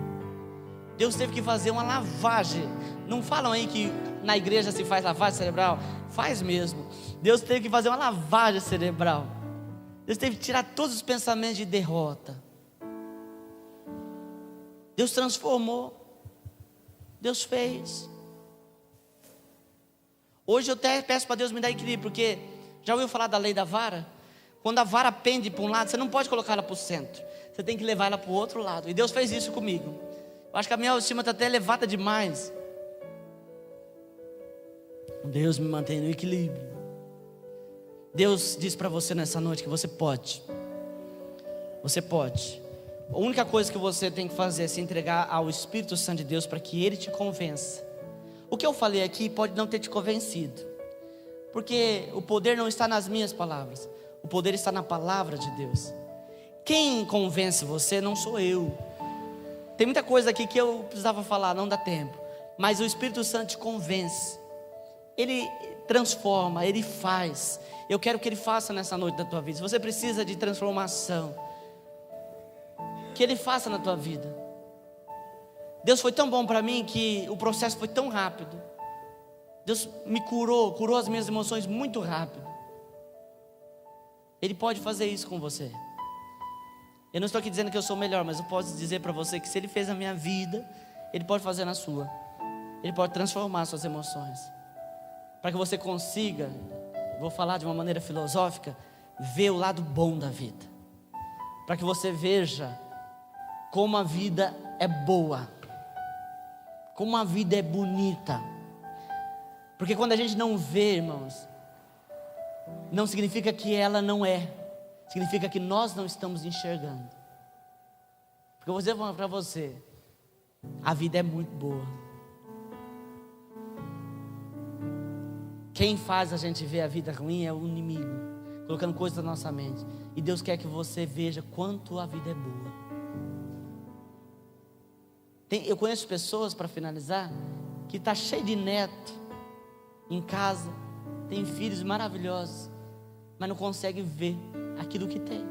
Deus teve que fazer uma lavagem. Não falam aí que na igreja se faz lavagem cerebral? Faz mesmo. Deus teve que fazer uma lavagem cerebral. Deus teve que tirar todos os pensamentos de derrota. Deus transformou. Deus fez. Hoje eu até peço para Deus me dar equilíbrio, porque já ouviu falar da lei da vara? Quando a vara pende para um lado, você não pode colocar ela para o centro, você tem que levar ela para o outro lado. E Deus fez isso comigo. Eu acho que a minha autoestima está até elevada demais. Deus me mantém no equilíbrio. Deus diz para você nessa noite que você pode. Você pode. A única coisa que você tem que fazer é se entregar ao Espírito Santo de Deus para que Ele te convença. O que eu falei aqui pode não ter te convencido, porque o poder não está nas minhas palavras. O poder está na palavra de Deus. Quem convence você não sou eu. Tem muita coisa aqui que eu precisava falar, não dá tempo. Mas o Espírito Santo te convence. Ele transforma, Ele faz. Eu quero que Ele faça nessa noite da tua vida. Se você precisa de transformação, que Ele faça na tua vida. Deus foi tão bom para mim que o processo foi tão rápido. Deus me curou as minhas emoções muito rápido. Ele pode fazer isso com você. Eu não estou aqui dizendo que eu sou melhor, mas eu posso dizer para você que se Ele fez na minha vida, Ele pode fazer na sua. Ele pode transformar suas emoções, para que você consiga, vou falar de uma maneira filosófica, ver o lado bom da vida, para que você veja como a vida é boa, como a vida é bonita. Porque quando a gente não vê, irmãos, não significa que ela não é, significa que nós não estamos enxergando. Porque eu vou dizer para você, a vida é muito boa. Quem faz a gente ver a vida ruim é o inimigo, colocando coisas na nossa mente. E Deus quer que você veja quanto a vida é boa. Eu conheço pessoas, para finalizar, que está cheio de neto em casa, tem filhos maravilhosos, mas não consegue ver aquilo que tem.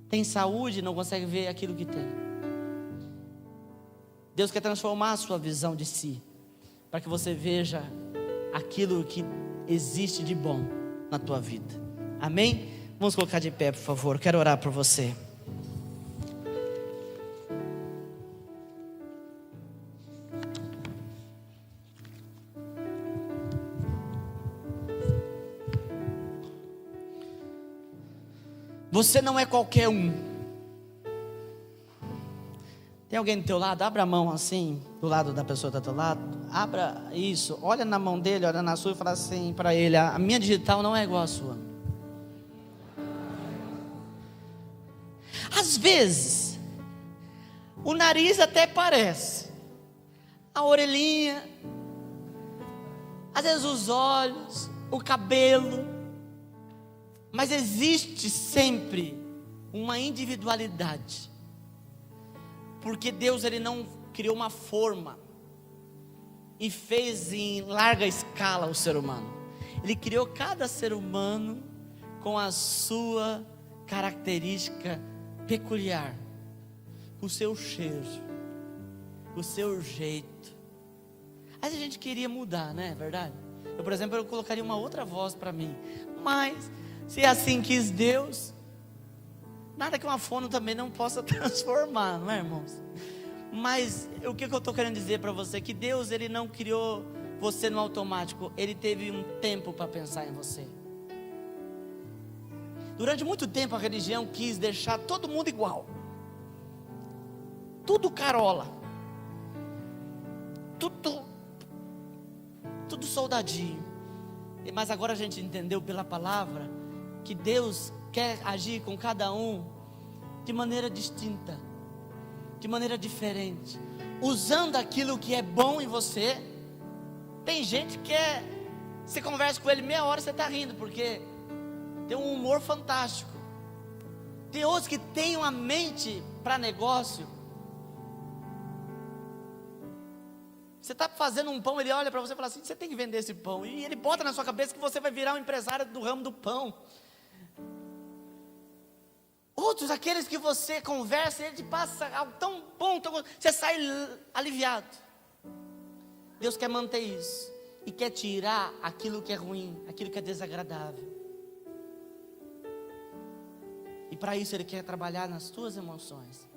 Tem saúde, não consegue ver aquilo que tem. Deus quer transformar a sua visão de si, para que você veja aquilo que existe de bom na tua vida. Amém? Vamos colocar de pé, por favor. Quero orar por você. Você não é qualquer um. Tem alguém do teu lado? Abra a mão assim, do lado da pessoa do teu lado. Abra isso, olha na mão dele, olha na sua e fala assim para ele: a minha digital não é igual à sua. Às vezes o nariz até parece, a orelhinha, às vezes os olhos, o cabelo, mas existe sempre uma individualidade, porque Deus, Ele não criou uma forma e fez em larga escala o ser humano. Ele criou cada ser humano com a sua característica peculiar, o seu cheiro, o seu jeito. Aí a gente queria mudar, né? Verdade? Eu, por exemplo, eu colocaria uma outra voz para mim, mas se assim quis Deus, Nada que uma fono também não possa transformar, não é, irmãos? Mas o que eu estou querendo dizer para você? Que Deus, Ele não criou você no automático. Ele teve um tempo para pensar em você. Durante muito tempo a religião quis deixar todo mundo igual. Tudo carola. Tudo soldadinho. Mas agora a gente entendeu pela palavra que Deus quer agir com cada um de maneira distinta, de maneira diferente, usando aquilo que é bom em você. Tem gente que você conversa com ele meia hora e você está rindo, porque tem um humor fantástico. Tem outros que têm uma mente para negócio. Você está fazendo um pão, ele olha para você e fala assim: você tem que vender esse pão. E ele bota na sua cabeça que você vai virar um empresário do ramo do pão. Outros, aqueles que você conversa, ele te passa algo tão bom, você sai aliviado. Deus quer manter isso e quer tirar aquilo que é ruim, aquilo que é desagradável. E para isso Ele quer trabalhar nas tuas emoções.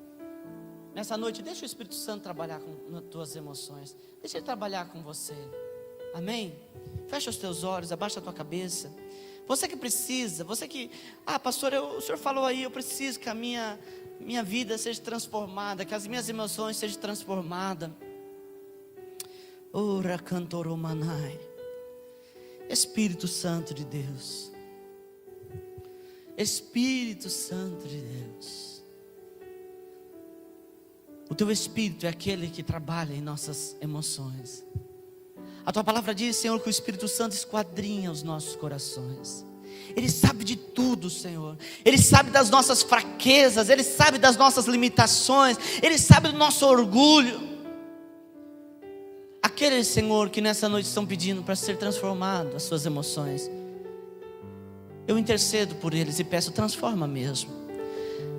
Nessa noite, deixa o Espírito Santo trabalhar nas tuas emoções. Deixa Ele trabalhar com você. Amém? Fecha os teus olhos, abaixa a tua cabeça. Você que precisa, você que... pastor, o senhor falou aí, eu preciso que a minha vida seja transformada, que as minhas emoções sejam transformadas. Ora cantoromanai. Espírito Santo de Deus. Espírito Santo de Deus. O teu Espírito é aquele que trabalha em nossas emoções. A tua palavra diz, Senhor, que o Espírito Santo esquadrinha os nossos corações. Ele sabe de tudo, Senhor. Ele sabe das nossas fraquezas. Ele sabe das nossas limitações. Ele sabe do nosso orgulho. Aqueles, Senhor, que nessa noite estão pedindo para ser transformado as suas emoções, eu intercedo por eles e peço, transforma mesmo.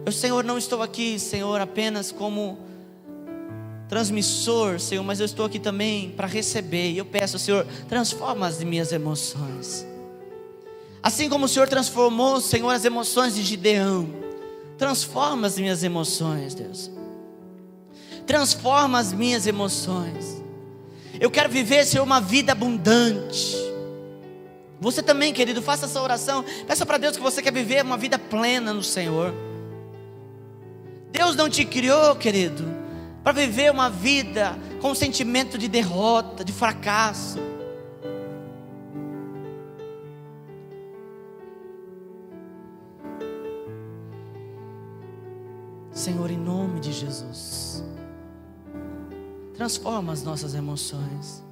Eu, Senhor, não estou aqui, Senhor, apenas como transmissor, Senhor, mas eu estou aqui também para receber. E eu peço, Senhor, transforma as minhas emoções. Assim como o Senhor transformou, Senhor, as emoções de Gideão, transforma as minhas emoções, Deus. Transforma as minhas emoções. Eu quero viver, Senhor, uma vida abundante. Você também, querido, faça essa oração. Peça para Deus que você quer viver uma vida plena no Senhor. Deus não te criou, querido, para viver uma vida com um sentimento de derrota, de fracasso. Senhor, em nome de Jesus, transforma as nossas emoções.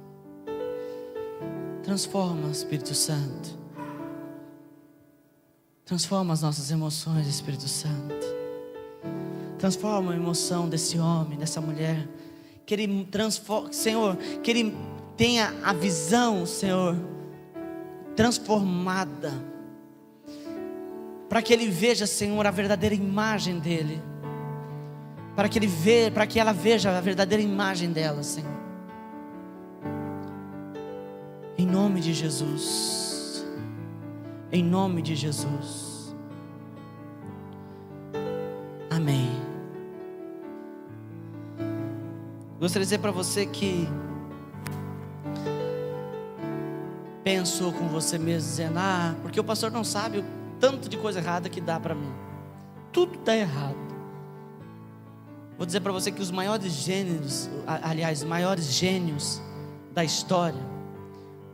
Transforma, Espírito Santo. Transforma as nossas emoções, Espírito Santo. Transforma a emoção desse homem, dessa mulher. Que ele transforme, Senhor, que ele tenha a visão, Senhor, transformada. Para que ele veja, Senhor, a verdadeira imagem dele. Para que ela veja a verdadeira imagem dela, Senhor. Em nome de Jesus. Em nome de Jesus. Amém. Gostaria de dizer para você que pensou com você mesmo, dizendo: porque o pastor não sabe o tanto de coisa errada que dá para mim. Tudo está errado. Vou dizer para você que os maiores gênios, aliás, os maiores gênios da história,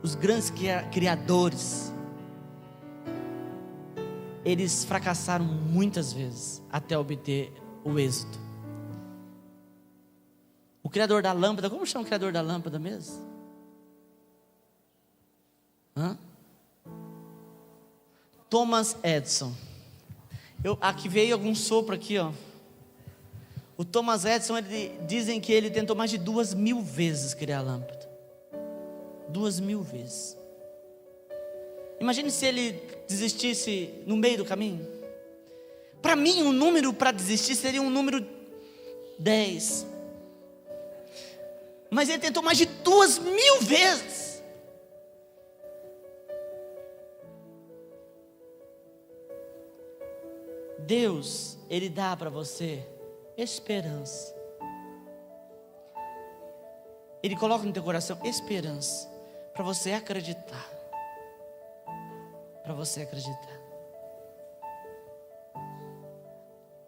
os grandes criadores, eles fracassaram muitas vezes até obter o êxito. O criador da lâmpada, como chama o criador da lâmpada mesmo? Thomas Edison. Aqui veio algum sopro aqui, ó. O Thomas Edison, dizem que ele tentou mais de 2.000 vezes criar a lâmpada. 2.000 vezes. Imagine se ele desistisse no meio do caminho. Para mim, um número para desistir seria um número 10. Mas ele tentou mais de 2.000 vezes. Deus, Ele dá para você esperança. Ele coloca no teu coração esperança, para você acreditar. Para você acreditar.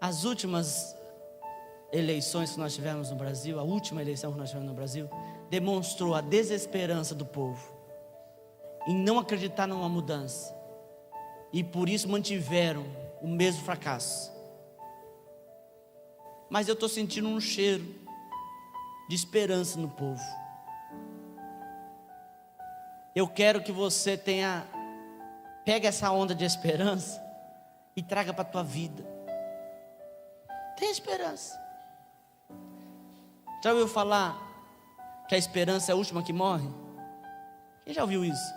As últimas eleições que nós tivemos no Brasil, a última eleição que nós tivemos no Brasil, demonstrou a desesperança do povo em não acreditar numa mudança, e por isso mantiveram o mesmo fracasso. Mas eu estou sentindo um cheiro de esperança no povo. Eu quero que você pegue essa onda de esperança e traga para a tua vida. Tem esperança. Já ouviu falar que a esperança é a última que morre? Quem já ouviu isso?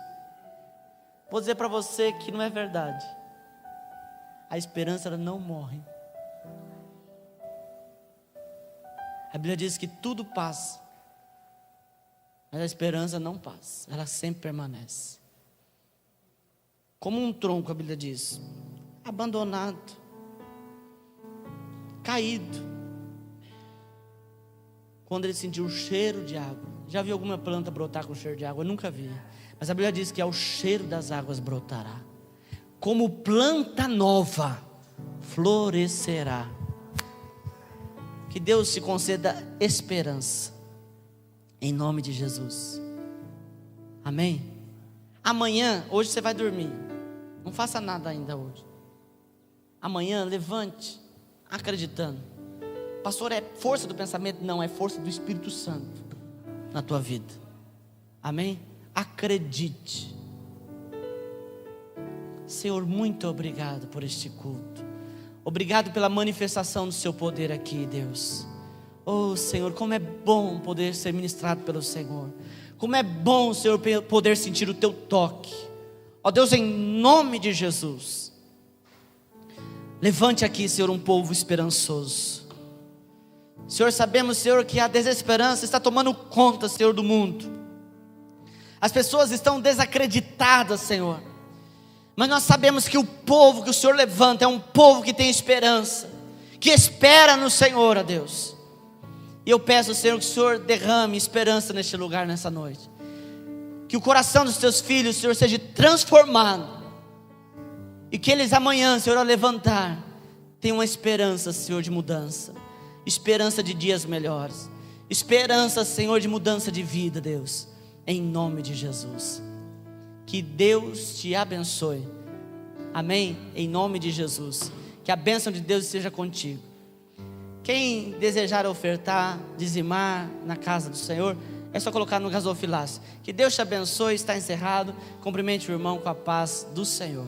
Vou dizer para você que não é verdade. A esperança, ela não morre. A Bíblia diz que tudo passa, mas a esperança não passa, ela sempre permanece. Como um tronco, a Bíblia diz, abandonado, caído, quando ele sentiu o cheiro de água. Já viu alguma planta brotar com cheiro de água? Eu nunca vi. Mas a Bíblia diz que ao cheiro das águas brotará. Como planta nova, florescerá. Que Deus te conceda esperança, em nome de Jesus. Amém? Amanhã, hoje você vai dormir, não faça nada ainda hoje. Amanhã, levante, acreditando. Pastor, é força do pensamento? Não, é força do Espírito Santo na tua vida. Amém? Acredite. Senhor, muito obrigado por este culto. Obrigado pela manifestação do seu poder aqui, Deus. Oh Senhor, como é bom poder ser ministrado pelo Senhor. Como é bom, Senhor, poder sentir o teu toque. Ó Deus, em nome de Jesus, levante aqui, Senhor, um povo esperançoso. Senhor, sabemos, Senhor, que a desesperança está tomando conta, Senhor, do mundo. As pessoas estão desacreditadas, Senhor. Mas nós sabemos que o povo que o Senhor levanta é um povo que tem esperança, que espera no Senhor, ó Deus. E eu peço, Senhor, que o Senhor derrame esperança neste lugar, nessa noite. Que o coração dos teus filhos, Senhor, seja transformado. E que eles amanhã, Senhor, ao levantar, tenham uma esperança, Senhor, de mudança. Esperança de dias melhores. Esperança, Senhor, de mudança de vida, Deus. Em nome de Jesus. Que Deus te abençoe. Amém? Em nome de Jesus. Que a bênção de Deus esteja contigo. Quem desejar ofertar, dizimar na casa do Senhor, é só colocar no gasofilácio. Que Deus te abençoe. Está encerrado. Cumprimente o irmão com a paz do Senhor.